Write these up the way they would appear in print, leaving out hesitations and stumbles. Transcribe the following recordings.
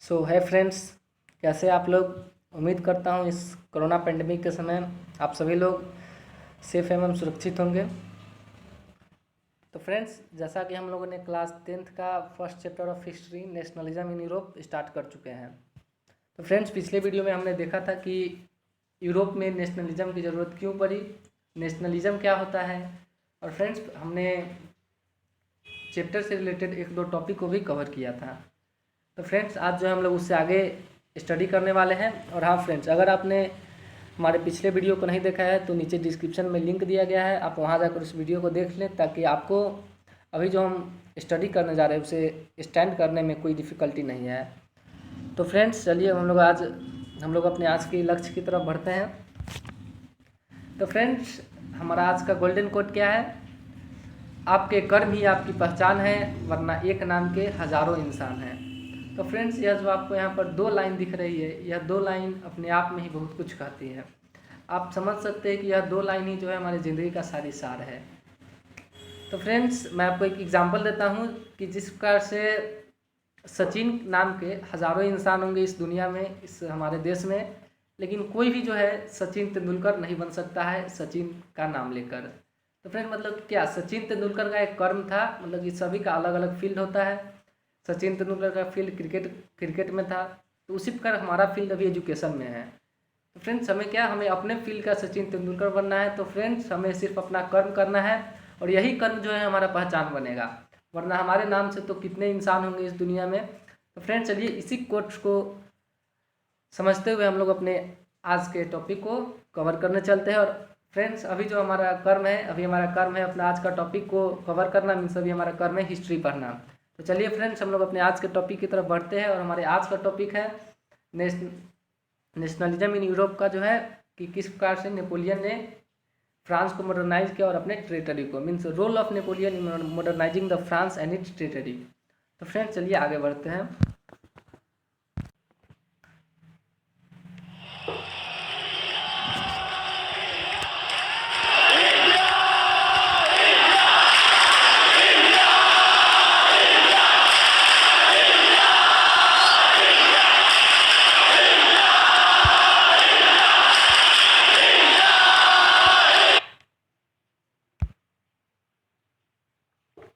सो है फ्रेंड्स, कैसे आप लोग। उम्मीद करता हूँ इस कोरोना पेंडेमिक के समय आप सभी लोग सेफ एवं सुरक्षित होंगे। तो फ्रेंड्स, जैसा कि हम लोगों ने क्लास 10th का first chapter of history nationalism in Europe start कर चुके हैं। तो फ्रेंड्स, पिछले वीडियो में हमने देखा था कि यूरोप में नेशनलिज्म की ज़रूरत क्यों पड़ी, नेशनलिज्म क्या होता है। और फ्रेंड्स, हमने चैप्टर से रिलेटेड एक दो टॉपिक को भी कवर किया था। तो फ्रेंड्स, आज जो है हम लोग उससे आगे स्टडी करने वाले हैं। और हाँ फ्रेंड्स, अगर आपने हमारे पिछले वीडियो को नहीं देखा है तो नीचे डिस्क्रिप्शन में लिंक दिया गया है, आप वहाँ जाकर उस वीडियो को देख लें ताकि आपको अभी जो हम स्टडी करने जा रहे हैं उसे स्टैंड करने में कोई डिफ़िकल्टी नहीं है। तो फ्रेंड्स, चलिए हम लोग अपने आज के लक्ष्य की तरफ बढ़ते हैं। तो फ्रेंड्स, हमारा आज का गोल्डन कोट क्या है? आपके कर्म ही आपकी पहचान है, वरना एक नाम के हजारों इंसान हैं। तो फ्रेंड्स, यह जो आपको यहाँ पर दो लाइन दिख रही है, यह दो लाइन अपने आप में ही बहुत कुछ कहती है। आप समझ सकते हैं कि यह दो लाइन ही जो है हमारी ज़िंदगी का सारी सार है। तो फ्रेंड्स, मैं आपको एक एग्जांपल देता हूँ कि जिस प्रकार से सचिन नाम के हज़ारों इंसान होंगे इस दुनिया में, इस हमारे देश में, लेकिन कोई भी जो है सचिन तेंदुलकर नहीं बन सकता है सचिन का नाम लेकर। तो फ्रेंड, मतलब क्या सचिन तेंदुलकर का एक कर्म था, मतलब ये सभी का अलग अलग फील्ड होता है। सचिन तेंदुलकर का फील्ड क्रिकेट में था, तो उसी प्रकार हमारा फील्ड अभी एजुकेशन में है। तो फ्रेंड्स, हमें अपने फील्ड का सचिन तेंदुलकर बनना है। तो फ्रेंड्स, हमें सिर्फ अपना कर्म करना है और यही कर्म जो है हमारा पहचान बनेगा, वरना हमारे नाम से तो कितने इंसान होंगे इस दुनिया में। तो फ्रेंड्स, चलिए इसी कोट्स को समझते हुए हम लोग अपने आज के टॉपिक को कवर करने चलते हैं। और फ्रेंड्स, अभी हमारा कर्म है अपना आज का टॉपिक को कवर करना, मीन्स अभी हमारा कर्म है हिस्ट्री पढ़ना। तो चलिए फ्रेंड्स, हम लोग अपने आज के टॉपिक की तरफ बढ़ते हैं। और हमारे आज का टॉपिक है नेशनलिज्म इन यूरोप का, जो है कि किस प्रकार से नेपोलियन ने फ्रांस को मॉडर्नाइज किया और अपने टेरिटरी को, means role of Napoleon in modernising the France and its territory. तो फ्रेंड्स, चलिए आगे बढ़ते हैं।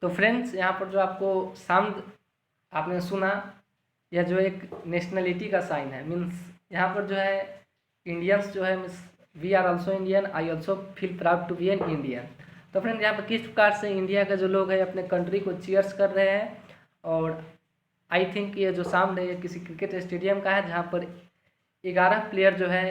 तो फ्रेंड्स, यहाँ पर जो आपको साउंड आपने सुना, यह जो एक नेशनलिटी का साइन है। मीन्स यहाँ पर जो है इंडियंस जो है, means we are also Indian, I also feel proud to be an Indian. तो फ्रेंड्स, यहाँ पर किस प्रकार से इंडिया के जो लोग हैं अपने कंट्री को चीयर्स कर रहे हैं। और आई थिंक ये जो साउंड है ये किसी क्रिकेट स्टेडियम का है, जहाँ पर 11 प्लेयर जो है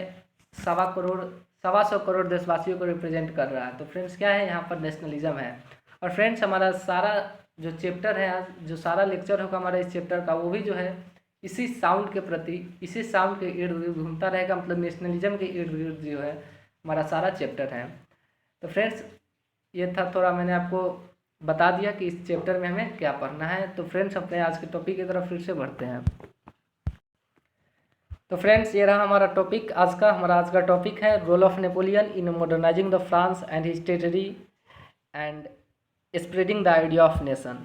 1.25 करोड़ देशवासियों को रिप्रेजेंट कर रहा है। तो फ्रेंड्स, क्या है, यहाँ पर नेशनलिज्म है। और फ्रेंड्स, हमारा सारा जो चैप्टर है आज, जो सारा लेक्चर होगा हमारा इस चैप्टर का, वो भी जो है इसी साउंड के प्रति, इसी साउंड के इर्द गिर्द घूमता रहेगा। मतलब नेशनलिज्म के इर्द गिर्द जो है हमारा सारा चैप्टर है। तो फ्रेंड्स, ये था, थोड़ा मैंने आपको बता दिया कि इस चैप्टर में हमें क्या पढ़ना है। तो फ्रेंड्स, अपने आज के टॉपिक की तरफ फिर से बढ़ते हैं। तो फ्रेंड्स, ये रहा हमारा टॉपिक आज का। हमारा आज का टॉपिक है role of Napoleon in modernising the France and his territory and spreading the idea of nation.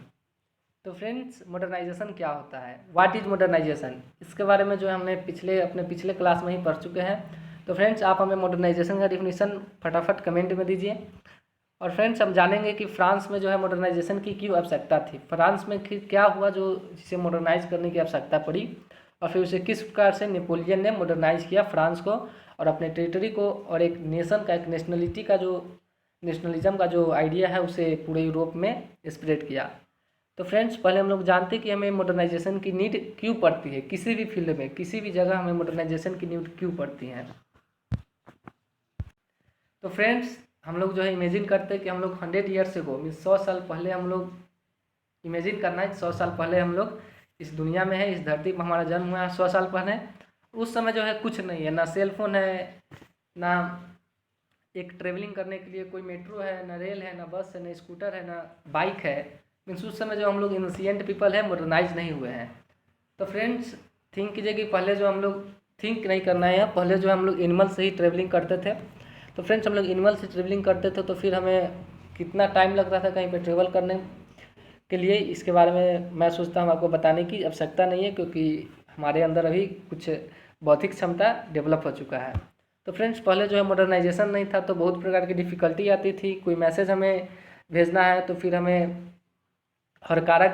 तो फ्रेंड्स, मॉडर्नाइजेशन क्या होता है, व्हाट इज मॉडर्नाइजेशन, इसके बारे में जो है हमने अपने पिछले क्लास में ही पढ़ चुके हैं। तो फ्रेंड्स, आप हमें मॉडर्नाइजेशन का डिफिनीशन फटाफट कमेंट में दीजिए। और फ्रेंड्स, हम जानेंगे कि फ्रांस में जो है मॉडर्नाइजेशन की क्यों आवश्यकता थी, फ्रांस में क्या हुआ जो जिसे मॉडर्नाइज करने की आवश्यकता पड़ी, और फिर उसे किस प्रकार से नेपोलियन ने मॉडर्नाइज किया फ्रांस को और अपने टेरिटरी को, और एक नेशन का, एक नेशनलिज्म का जो आइडिया है उसे पूरे यूरोप में स्प्रेड किया। तो फ्रेंड्स, पहले हम लोग जानते हैं कि हमें मॉडर्नाइजेशन की नीड क्यों पड़ती है, किसी भी फील्ड में, किसी भी जगह हमें मॉडर्नाइजेशन की नीड क्यों पड़ती है। तो फ्रेंड्स, हम लोग जो है इमेजिन करते हैं कि हम लोग 100 ईयर्स से मीन्स 100 साल पहले हम लोग इमेजिन करना है, 100 साल पहले हम लोग इस दुनिया में है, इस धरती पर हमारा जन्म हुआ है 100 साल पहले। उस समय जो है कुछ नहीं है, ना सेलफोन है, ना एक ट्रेवलिंग करने के लिए कोई मेट्रो है, ना रेल है, ना बस है, ना स्कूटर है, ना बाइक है। मीन्स उस समय जो हम लोग इनिशिएंट पीपल है, मॉडर्नाइज नहीं हुए हैं। तो फ्रेंड्स, थिंक कीजिए कि पहले जो हम लोग, थिंक नहीं करना है, पहले जो हम लोग एनिमल से ही ट्रेवलिंग करते थे। तो फ्रेंड्स, हम लोग एनिमल से ट्रेवलिंग करते थे तो फिर हमें कितना टाइम लगता था कहीं पर ट्रेवल करने के लिए, इसके बारे में मैं सोचता हूँ आपको बताने की आवश्यकता नहीं है, क्योंकि हमारे अंदर अभी कुछ बौद्धिक क्षमता डेवलप हो चुका है। तो फ्रेंड्स पहले जो है मॉडर्नाइजेशन नहीं था तो बहुत प्रकार की डिफ़िकल्टी आती थी। कोई मैसेज हमें भेजना है तो फिर हमें हरकारा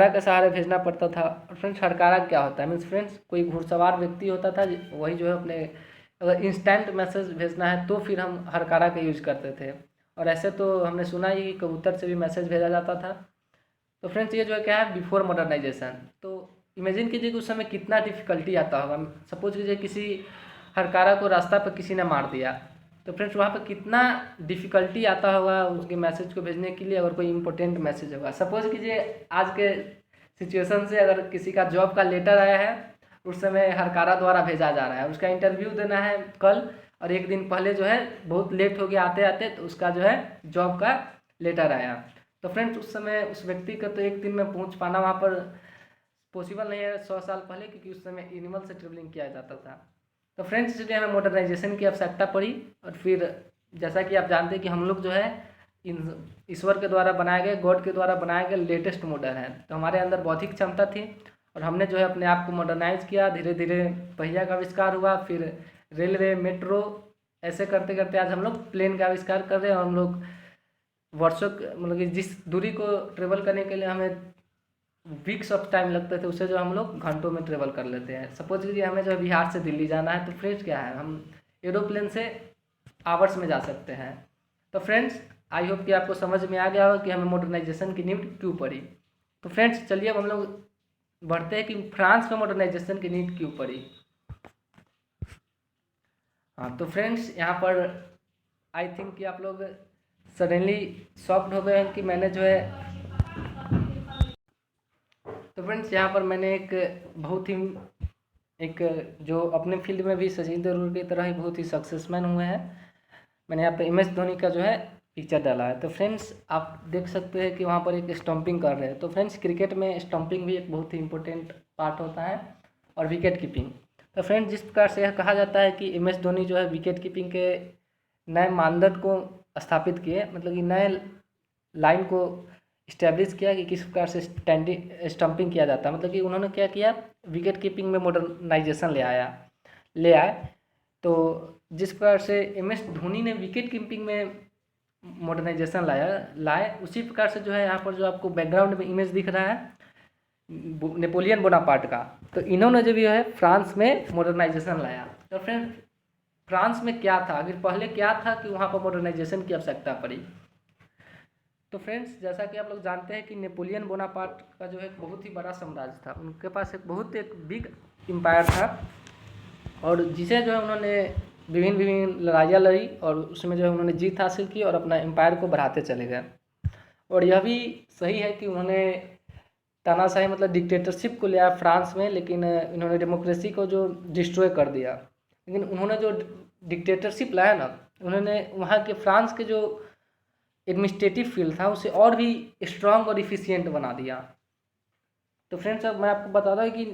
के सहारे भेजना पड़ता था। और फ्रेंड्स हरकारा क्या होता है, मीन्स फ्रेंड्स कोई घुड़सवार व्यक्ति होता था, वही जो है अपने अगर इंस्टेंट मैसेज भेजना है तो फिर हम हरकारा का यूज करते थे। और ऐसे तो हमने सुना ही कि कबूतर से भी मैसेज भेजा जाता था। तो फ्रेंड्स ये जो है क्या है, बिफोर मॉडर्नाइजेशन। तो इमेजिन कीजिए कि उस समय कितना डिफ़िकल्टी आता होगा। सपोज कीजिए किसी हरकारा को रास्ता पर किसी ने मार दिया, तो फ्रेंड्स वहाँ पर कितना डिफ़िकल्टी आता होगा उसके मैसेज को भेजने के लिए, अगर कोई इंपॉर्टेंट मैसेज होगा। सपोज कीजिए आज के सिचुएशन से अगर किसी का जॉब का लेटर आया है, उस समय हरकारा द्वारा भेजा जा रहा है, उसका इंटरव्यू देना है कल, और एक दिन पहले जो है बहुत लेट हो गया आते आते, तो उसका जो है जॉब का लेटर आया। तो फ्रेंड्स उस समय उस व्यक्ति का तो एक दिन में पहुंच पाना वहाँ पर पॉसिबल नहीं है 100 साल पहले, क्योंकि उस समय एनिमल से ट्रेवलिंग किया जाता था। तो फ्रेंड्स इसलिए हमें मॉडर्नाइजेशन की आवश्यकता पड़ी। और फिर जैसा कि आप जानते हैं कि हम लोग जो है ईश्वर के द्वारा बनाए गए, गॉड के द्वारा बनाए गए लेटेस्ट मॉडल हैं। तो हमारे अंदर बौद्धिक क्षमता थी और हमने जो है अपने आप को मॉडर्नाइज किया। धीरे धीरे पहिया का आविष्कार हुआ, फिर रेलवे, मेट्रो, ऐसे करते करते आज हम लोग प्लेन का आविष्कार कर रहे हैं। और हम लोग वर्षों मतलब कि जिस दूरी को ट्रेवल करने के लिए हमें वीक्स ऑफ टाइम लगते थे, उससे जो हम लोग घंटों में ट्रेवल कर लेते हैं। सपोज कीजिए हमें जो बिहार से दिल्ली जाना है, तो फ्रेंड्स क्या है, हम एरोप्लेन से आवर्स में जा सकते हैं। तो फ्रेंड्स आई होप कि आपको समझ में आ गया होगा कि हमें मॉडर्नाइजेशन की नीड क्यों पड़ी। तो फ्रेंड्स चलिए अब हम लोग बढ़ते हैं कि फ्रांस में मॉडर्नाइजेशन की नीड क्यों पड़ी। हाँ, तो फ्रेंड्स यहाँ पर आई थिंक कि आप लोग सडनली शॉक्ड हो गए हैं कि मैंने जो है, तो फ्रेंड्स यहाँ पर मैंने एक जो अपने फील्ड में भी सचिन तेंदुलकर की तरह ही बहुत ही सक्सेसमैन हुए हैं, मैंने यहाँ पे MS धोनी का जो है पिक्चर डाला है। तो फ्रेंड्स आप देख सकते हैं कि वहाँ पर एक स्टंपिंग कर रहे हैं। तो फ्रेंड्स क्रिकेट में स्टंपिंग भी एक बहुत ही इंपॉर्टेंट पार्ट होता है, और विकेट कीपिंग। तो फ्रेंड्स जिस प्रकार से यह कहा जाता है कि MS धोनी जो है विकेट कीपिंग के नए मानदंड को स्थापित किए, मतलब कि नए लाइन को इस्टेब्लिश किया कि किस प्रकार से स्टंपिंग किया जाता है। मतलब कि उन्होंने क्या किया, विकेट कीपिंग में मॉडर्नाइजेशन ले आए। तो जिस प्रकार से MS धोनी ने विकेट कीपिंग में मॉडर्नाइजेशन लाए, उसी प्रकार से जो है यहाँ पर जो आपको बैकग्राउंड में इमेज दिख रहा है नेपोलियन बोनापार्ट का, तो इन्होंने जो भी है फ्रांस में मॉडर्नाइजेशन लाया। तो फ्रेंड फ्रांस में क्या था, आखिर पहले क्या था कि वहाँ पर मॉडर्नाइजेशन की आवश्यकता पड़ी। तो फ्रेंड्स जैसा कि आप लोग जानते हैं कि नेपोलियन बोनापार्ट का जो है बहुत ही बड़ा साम्राज्य था, उनके पास एक बिग एम्पायर था, और जिसे जो है उन्होंने विभिन्न लड़ाइयाँ लड़ी और उसमें जो है उन्होंने जीत हासिल की और अपना एम्पायर को बढ़ाते चले गए। और यह भी सही है कि उन्होंने तानाशाही मतलब डिक्टेटरशिप को लिया फ्रांस में, लेकिन इन्होंने डेमोक्रेसी को जो डिस्ट्रॉय कर दिया। लेकिन उन्होंने जो डिक्टेटरशिप लाया ना, उन्होंने वहाँ के फ्रांस के जो एडमिनिस्ट्रेटिव फील्ड था उसे और भी स्ट्रॉन्ग और इफ़िशियंट बना दिया। तो फ्रेंड्स अब मैं आपको बता रहा हूँ कि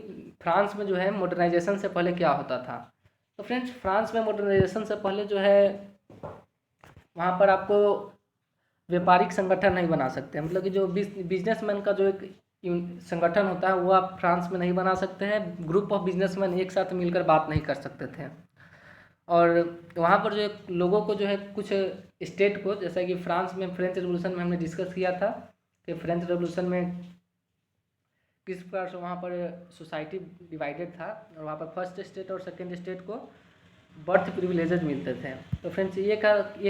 फ्रांस में जो है मॉडर्नाइजेशन से पहले क्या होता था। तो फ्रेंड्स फ्रांस में मॉडर्नाइजेशन से पहले जो है वहाँ पर आपको व्यापारिक संगठन नहीं बना सकते, मतलब कि जो बिजनेसमैन का जो एक संगठन होता है वो आप फ्रांस में नहीं बना सकते हैं। ग्रुप ऑफ बिजनेसमैन एक साथ मिलकर बात नहीं कर सकते थे। और वहाँ पर जो लोगों को जो है कुछ स्टेट को, जैसा कि फ्रांस में फ्रेंच रेवोल्यूशन में हमने डिस्कस किया था कि फ्रेंच रेवोल्यूशन में किस प्रकार से वहाँ पर सोसाइटी डिवाइडेड था, और वहाँ पर फर्स्ट स्टेट और सेकंड स्टेट को बर्थ प्रिविलेजेज मिलते थे। तो फ्रेंड्स ये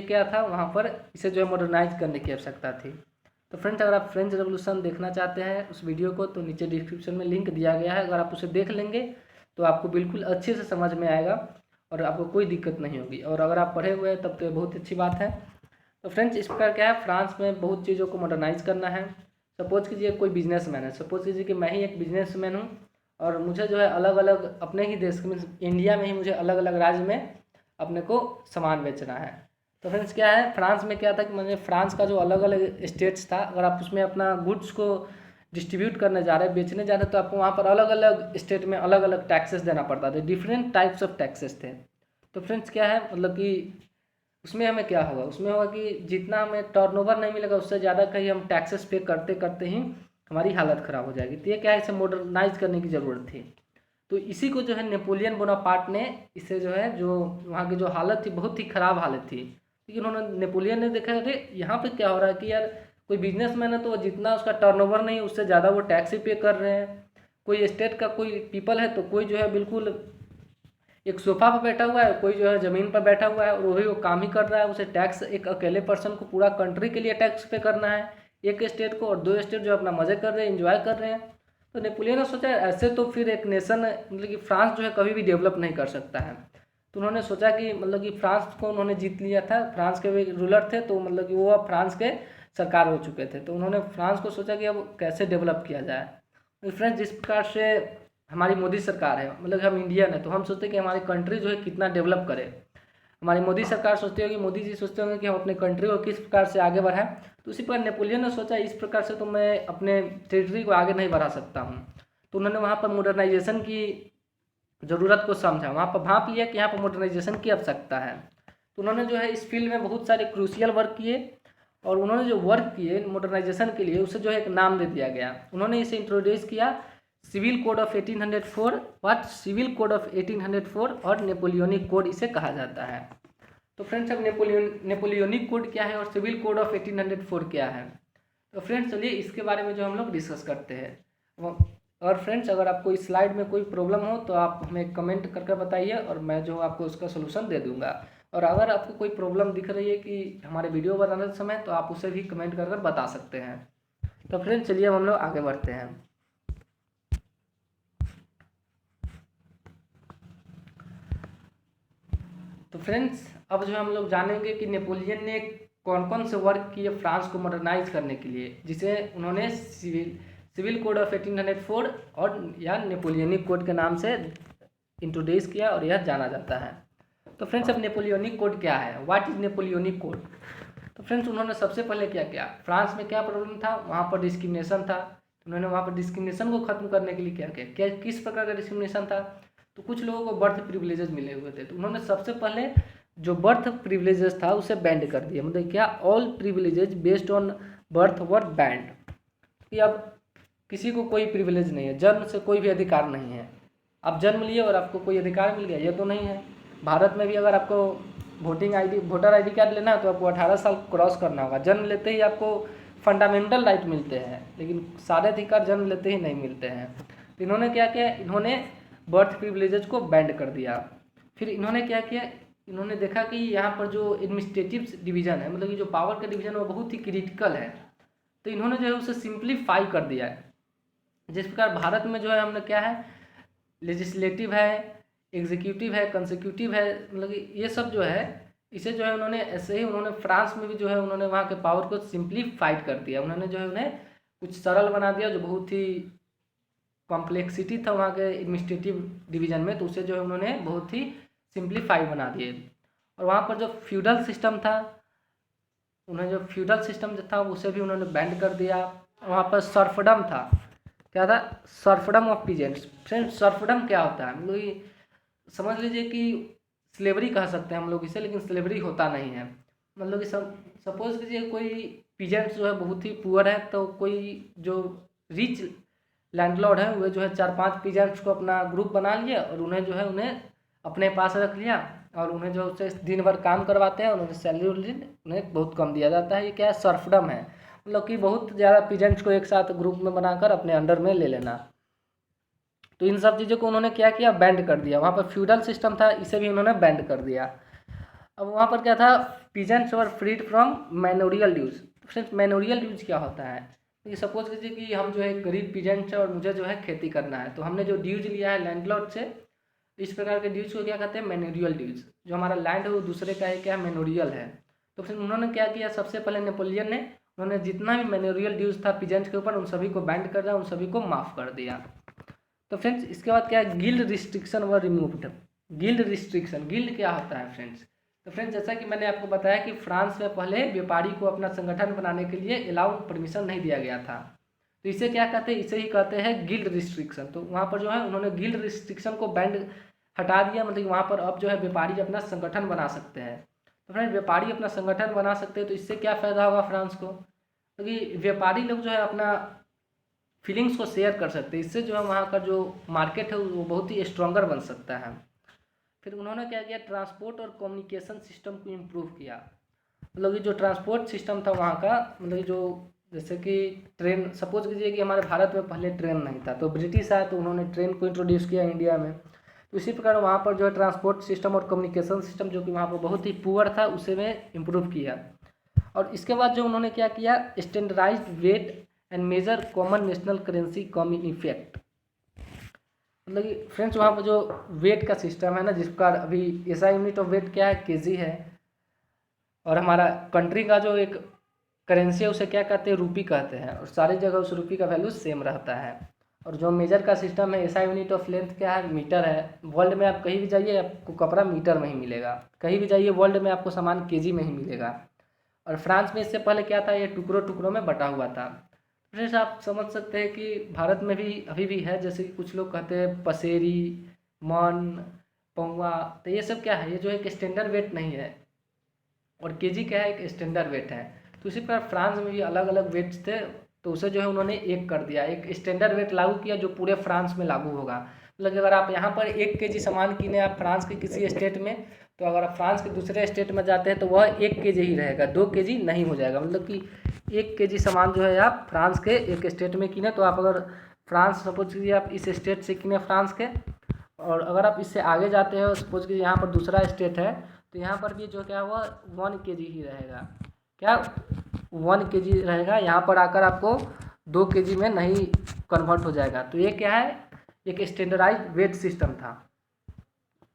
क्या था, वहाँ पर इसे जो है मॉडर्नाइज करने की आवश्यकता थी। तो फ्रेंड्स अगर आप फ्रेंच रेवोल्यूशन देखना चाहते हैं उस वीडियो को, तो नीचे डिस्क्रिप्शन में लिंक दिया गया है, अगर आप उसे देख लेंगे तो आपको बिल्कुल अच्छे से समझ में आएगा और आपको कोई दिक्कत नहीं होगी। और अगर आप पढ़े हुए हैं तब तो ये बहुत अच्छी बात है। तो फ्रेंड्स इस प्रकार क्या है, फ्रांस में बहुत चीज़ों को मॉडर्नाइज करना है। सपोज कीजिए कोई बिजनेसमैन है, सपोज कीजिए कि मैं ही एक बिजनेसमैन हूँ और मुझे जो है अलग अलग अपने ही देश में इंडिया में ही मुझे अलग अलग राज्य में अपने को सामान बेचना है। तो फ्रेंड्स क्या है, फ्रांस में क्या था कि मैंने फ्रांस का जो अलग अलग स्टेट्स था, अगर आप उसमें अपना गुड्स को डिस्ट्रीब्यूट करने जा रहे हैं, बेचने जा रहे हैं, तो आपको वहाँ पर अलग अलग स्टेट में अलग अलग टैक्सेस देना पड़ता था, डिफरेंट टाइप्स ऑफ टैक्सेस थे। तो फ्रेंड्स क्या है, मतलब कि उसमें हमें क्या होगा, उसमें होगा कि जितना हमें टर्नओवर नहीं मिलेगा उससे ज़्यादा कहीं हम टैक्सेस पे करते करते ही हमारी हालत ख़राब हो जाएगी। तो ये क्या है, इसे मॉडर्नाइज करने की ज़रूरत थी। तो इसी को जो है नेपोलियन बोनापार्ट ने इसे जो है, जो वहाँ की जो हालत थी बहुत ही ख़राब हालत थी, लेकिन उन्होंने नेपोलियन ने देखा अरे यहाँ पे क्या हो रहा है कि यार कोई बिजनेसमैन है तो जितना उसका टर्नओवर नहीं है उससे ज़्यादा वो टैक्स ही पे कर रहे हैं। कोई स्टेट का कोई पीपल है तो कोई जो है बिल्कुल एक सोफा पर बैठा हुआ है, कोई जो है ज़मीन पर बैठा हुआ है और वो भी वो काम ही कर रहा है। उसे टैक्स एक अकेले पर्सन को पूरा कंट्री के लिए टैक्स पे करना है, एक स्टेट को, और दो स्टेट जो अपना मज़े कर रहे हैं, एंजॉय कर रहे हैं। तो नेपोलियन ने सोचा ऐसे तो फिर एक नेशन मतलब कि फ्रांस जो है कभी भी डेवलप नहीं कर सकता है। तो उन्होंने सोचा कि मतलब कि फ्रांस को उन्होंने जीत लिया था, फ्रांस के भी रूलर थे तो मतलब कि वो अब फ्रांस के सरकार हो चुके थे। तो उन्होंने फ्रांस को सोचा कि अब कैसे डेवलप किया जाए। तो फ्रेंड्स जिस प्रकार से हमारी मोदी सरकार है, मतलब हम इंडियन है तो हम सोचते हैं कि हमारी कंट्री जो है कितना डेवलप करे। हमारी मोदी सरकार सोचती होगी, मोदी जी सोचते होंगे कि हम अपने कंट्री को किस प्रकार से आगे बढ़ाएं। तो उसी प्रकार नेपोलियन ने सोचा इस प्रकार से तो मैं अपने टेरिटरी को आगे नहीं बढ़ा सकता हूँ। तो उन्होंने वहाँ पर मॉडर्नाइजेशन की ज़रूरत को समझा, वहाँ पर भाप लिया कि यहाँ पर मॉडर्नाइजेशन की आवश्यकता है। तो उन्होंने जो है इस फील्ड में बहुत सारे क्रूशियल वर्क किए, और उन्होंने जो वर्क किए मॉडर्नाइजेशन के लिए उसे जो है एक नाम दे दिया गया। उन्होंने इसे इंट्रोड्यूस किया civil code of 1804। What civil code of 1804 और नेपोलियनिक कोड इसे कहा जाता है। तो फ्रेंड्स अब नेपोलियनिक कोड क्या है और सिविल कोड ऑफ 1804 क्या है, तो फ्रेंड्स चलिए इसके बारे में जो हम लोग डिस्कस करते हैं। और फ्रेंड्स अगर आपको इस स्लाइड में कोई प्रॉब्लम हो तो आप हमें कमेंट करके बताइए और मैं जो आपको उसका सोल्यूशन दे दूंगा। और अगर आपको कोई प्रॉब्लम दिख रही है कि हमारे वीडियो बनाने समय तो आप उसे भी कमेंट कर बता सकते हैं। तो फ्रेंड्स चलिए हम लोग आगे बढ़ते हैं। तो फ्रेंड्स अब जो हम लोग जानेंगे कि नेपोलियन ने कौन कौन से वर्क किए फ्रांस को मॉडर्नाइज करने के लिए, जिसे उन्होंने सिविल कोड ऑफ 1804 और या नेपोलियनिक कोड के नाम से इंट्रोड्यूस किया और यह जाना जाता है। तो फ्रेंड्स अब नेपोलियनिक कोड क्या है, व्हाट इज नेपोलियनिक कोड। तो फ्रेंड्स उन्होंने सबसे पहले क्या किया, फ्रांस में क्या प्रॉब्लम था, वहाँ पर डिस्क्रिमिनेशन था। उन्होंने वहाँ पर डिस्क्रिमिनेशन को खत्म करने के लिए क्या किया, क्या किस प्रकार का डिस्क्रिमिनेशन था। तो कुछ लोगों को बर्थ प्रिविलेजेस मिले हुए थे, तो उन्होंने सबसे पहले जो बर्थ प्रिविलेजेस था उसे बैंड कर दिया। मतलब क्या, all privileges based on birth were banned, कि अब किसी को कोई प्रिविलेज नहीं है, जन्म से कोई भी अधिकार नहीं है। आप जन्म लिए और आपको कोई अधिकार मिल गया, ये तो नहीं है। भारत में भी अगर आपको वोटर आईडी कार्ड लेना है तो आपको 18 साल क्रॉस करना होगा। जन्म लेते ही आपको फंडामेंटल राइट मिलते हैं, लेकिन सारे अधिकार जन्म लेते ही नहीं मिलते हैं। तो इन्होंने क्या किया, इन्होंने बर्थ प्रिविलेजेस को बैंड कर दिया। फिर इन्होंने क्या किया, इन्होंने देखा कि यहाँ पर जो एडमिनिस्ट्रेटिव डिवीज़न है, मतलब कि जो पावर का डिवीज़न है वो बहुत ही क्रिटिकल है। तो इन्होंने जो है उसे सिंप्लीफाई कर दिया है। जिस प्रकार भारत में जो है हमने क्या है, लेजिस्लेटिव है, एग्जीक्यूटिव है, कंसिक्यूटिव है, मतलब कि ये सब जो है इसे जो है उन्होंने ऐसे ही उन्होंने फ्रांस में भी जो है उन्होंने वहाँ के पावर को सिंप्लीफाइड कर दिया। उन्होंने जो है उन्हें कुछ सरल बना दिया, जो बहुत ही कॉम्प्लेक्सिटी था वहाँ के एडमिनिस्ट्रेटिव डिवीज़न में, तो उसे जो है उन्होंने बहुत ही सिंप्लीफाई बना दिए। और वहाँ पर जो फ्यूडल सिस्टम था, उन्हें जो फ्यूडल सिस्टम जो था उसे भी उन्होंने बैंड कर दिया। वहाँ पर सर्फडम था, क्या था, serfdom of peasants. Friends serfdom क्या होता है, मतलब कि समझ लीजिए कि स्लेवरी कह सकते हैं हम लोग इसे, लेकिन स्लेवरी होता नहीं है। मतलब कि सपोज कीजिए कोई पीजेंट्स जो है बहुत ही पुअर है, तो कोई जो रिच लैंडलॉर्ड है वह जो है 4-5 पीजेंट्स को अपना ग्रुप बना लिया और उन्हें जो है उन्हें अपने पास रख लिया और उन्हें जो उससे दिन भर काम करवाते हैं, उन्हें सैलरी उन्हें बहुत कम दिया जाता है। ये क्या है, सर्फडम है। मतलब कि बहुत ज़्यादा पीजेंट्स को एक साथ ग्रुप में बनाकर अपने अंडर में ले लेना। तो इन सब चीज़ों को उन्होंने क्या किया, बैंड कर दिया। वहाँ पर फ्यूडल सिस्टम था, इसे भी उन्होंने बैंड कर दिया। अब वहाँ पर क्या था, peasants were freed from manorial dues. Friends manorial dues क्या होता है, तो सपोज कीजिए कि हम जो है गरीब पीजेंट्स है और मुझे जो है खेती करना है, तो हमने जो ड्यूज लिया है लैंडलॉर्ड से, इस प्रकार के ड्यूज को क्या कहते हैं, मैनोरियल ड्यूज। जो हमारा लैंड है वो दूसरे का है, क्या मैनोरियल है। तो फिर उन्होंने क्या किया, सबसे पहले नेपोलियन ने उन्होंने जितना भी मैनोरियल ड्यूज था पीजेंट्स के ऊपर, उन सभी को बैंड कर दिया, उन सभी को माफ़ कर दिया। तो फ्रेंड्स इसके बाद क्या है, गिल्ड रिस्ट्रिक्शन व रिमूव्ड। गिल्ड रिस्ट्रिक्शन, गिल्ड क्या होता है फ्रेंड्स, तो फ्रेंड्स जैसा कि मैंने आपको बताया कि फ्रांस में पहले व्यापारी को अपना संगठन बनाने के लिए अलाउ परमिशन नहीं दिया गया था। तो इसे क्या कहते हैं, इसे ही कहते हैं गिल्ड रिस्ट्रिक्शन। तो वहाँ पर जो है उन्होंने गिल्ड रिस्ट्रिक्शन को बैंड हटा दिया, मतलब वहाँ पर अब जो है व्यापारी अपना संगठन बना सकते हैं। तो फ्रेंड्स व्यापारी अपना संगठन बना सकते हैं, तो इससे क्या फ़ायदा होगा फ्रांस को, क्योंकि व्यापारी लोग जो है अपना फीलिंग्स को शेयर कर सकते हैं। इससे जो है वहाँ का जो मार्केट है वो बहुत ही स्ट्रॉन्गर बन सकता है। फिर उन्होंने क्या किया, ट्रांसपोर्ट और कम्युनिकेशन सिस्टम को इम्प्रूव किया। मतलब कि जो ट्रांसपोर्ट सिस्टम था वहाँ का, मतलब कि जो जैसे कि ट्रेन, सपोज कीजिए कि हमारे भारत में पहले ट्रेन नहीं था, तो ब्रिटिश आए तो उन्होंने ट्रेन को इंट्रोड्यूस किया इंडिया में। तो इसी प्रकार वहाँ पर जो है ट्रांसपोर्ट सिस्टम और कम्युनिकेशन सिस्टम जो कि वहाँ पर बहुत ही पुअर था, उसे में इम्प्रूव किया। और इसके बाद जो उन्होंने क्या किया, standardised weight and measure common national currency come in effect. मतलब कि फ्रेंड्स वहाँ पर जो वेट का सिस्टम है ना, जिसका अभी ऐसा यूनिट ऑफ वेट क्या है, केजी है। और हमारा कंट्री का जो एक करेंसी है उसे क्या कहते हैं, रूपी कहते हैं। और सारी जगह उस रूपी का वैल्यू सेम रहता है। और जो मेजर का सिस्टम है, ऐसा यूनिट ऑफ लेंथ क्या है, मीटर है। वर्ल्ड में आप कहीं भी जाइए आपको कपड़ा मीटर में ही मिलेगा, कहीं भी जाइए वर्ल्ड में आपको सामान केजी में ही मिलेगा। और फ्रांस में इससे पहले क्या था, ये टुकड़ों टुकड़ों में बटा हुआ था। फ्रेंड्स आप समझ सकते हैं कि भारत में भी अभी भी है, जैसे कि कुछ लोग कहते हैं पसेरी, मन, पौवा, तो ये सब क्या है, ये जो एक स्टैंडर्ड वेट नहीं है। और केजी क्या है, एक स्टैंडर्ड वेट है। तो इसी प्रकार फ्रांस में भी अलग अलग वेट्स थे, तो उसे जो है उन्होंने एक कर दिया, एक स्टैंडर्ड वेट लागू किया जो पूरे फ्रांस में लागू होगा। मतलब अगर आप यहाँ पर 1 केजी सामान किने आप फ्रांस के किसी स्टेट में, तो अगर आप फ्रांस के दूसरे स्टेट में जाते हैं तो वह 1 केजी ही रहेगा, 2 केजी नहीं हो जाएगा। मतलब कि 1 केजी सामान जो है आप फ्रांस के एक स्टेट में किने, तो आप अगर फ्रांस सपोज कीजिए आप इस स्टेट से किने फ्रांस के, और अगर आप इससे आगे जाते हो सपोज कीजिए यहाँ पर दूसरा स्टेट है, तो यहाँ पर भी जो क्या हुआ 1 केजी ही रहेगा। क्या 1 केजी रहेगा, यहाँ पर आकर आपको 2 केजी में नहीं कन्वर्ट हो जाएगा। तो ये क्या है, एक स्टैंडर्डाइज्ड वेट सिस्टम था।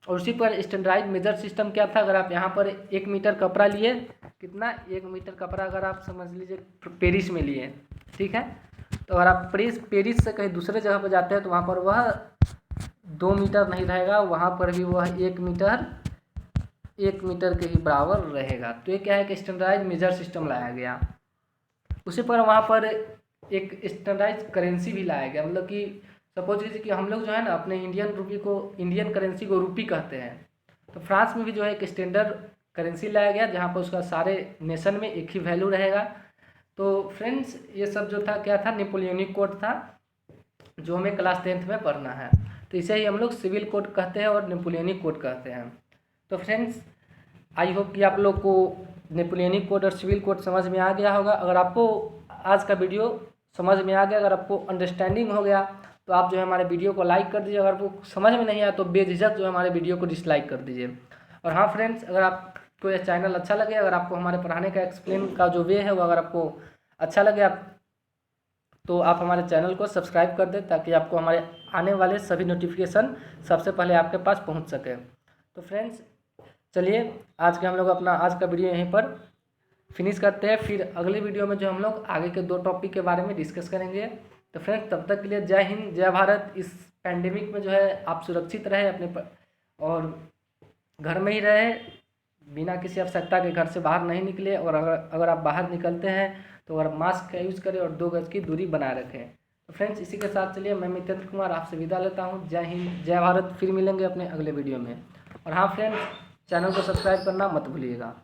और उसी पर स्टैंडर्डाइज्ड मेजर सिस्टम क्या था, अगर आप यहाँ पर 1 मीटर कपड़ा लिए, कितना 1 मीटर कपड़ा अगर आप समझ लीजिए पेरिस में लिए, ठीक है, तो अगर आप पेरिस से कहीं दूसरे जगह पर जाते हैं तो वहाँ पर वह 2 मीटर नहीं रहेगा, वहाँ पर भी वह 1 मीटर के ही बराबर रहेगा। तो ये क्या है कि स्टैंडर्डाइज्ड मेजर सिस्टम लाया गया। उसी पर वहाँ पर एक स्टैंडर्डाइज्ड करेंसी भी लाया गया। मतलब कि सपोज कीजिए कि हम लोग जो है ना अपने इंडियन करेंसी को रूपी कहते हैं, तो फ्रांस में भी जो है एक स्टैंडर्ड करेंसी लाया गया जहाँ पर उसका सारे नेशन में एक ही वैल्यू रहेगा। तो फ्रेंड्स ये सब जो था क्या था, नेपोलियनिक कोड था, जो हमें क्लास 10th में पढ़ना है। तो इसे ही हम लोग सिविल कोड कहते हैं और नेपोलियनिक कोड कहते हैं। तो फ्रेंड्स आई होप कि आप लोग को नेपोलियनिक कोड और सिविल कोड समझ में आ गया होगा। अगर आपको आज का वीडियो समझ में आ गया, अगर आपको अंडरस्टैंडिंग हो गया, तो आप जो है हमारे वीडियो को लाइक कर दीजिए। अगर आपको समझ में नहीं आया तो बेझिझक जो है हमारे वीडियो को डिसलाइक कर दीजिए। और हाँ फ्रेंड्स, अगर आपको यह चैनल अच्छा लगे, अगर आपको हमारे पढ़ाने का एक्सप्लेन का जो वे है वो अगर आपको अच्छा लगे तो आप हमारे चैनल को सब्सक्राइब कर दें, ताकि आपको हमारे आने वाले सभी नोटिफिकेशन सबसे पहले आपके पास पहुंच सके। तो फ्रेंड्स चलिए आज के हम लोग अपना आज का वीडियो यहीं पर फिनिश करते हैं। फिर अगले वीडियो में जो हम लोग आगे के 2 टॉपिक के बारे में डिस्कस करेंगे। तो फ्रेंड्स तब तक के लिए जय हिंद, जय भारत। इस पैंडेमिक में जो है आप सुरक्षित रहे और घर में ही रहे, बिना किसी आवश्यकता के घर से बाहर नहीं निकले। और अगर आप बाहर निकलते हैं तो अगर मास्क का यूज़ करें और 2 गज की दूरी बनाए रखें। तो फ्रेंड्स इसी के साथ चलिए मैं मितेंद्र कुमार आपसे विदा लेता हूँ। जय हिंद, जय भारत। फिर मिलेंगे अपने अगले वीडियो में। और हाँ फ्रेंड्स, चैनल को सब्सक्राइब करना मत भूलिएगा।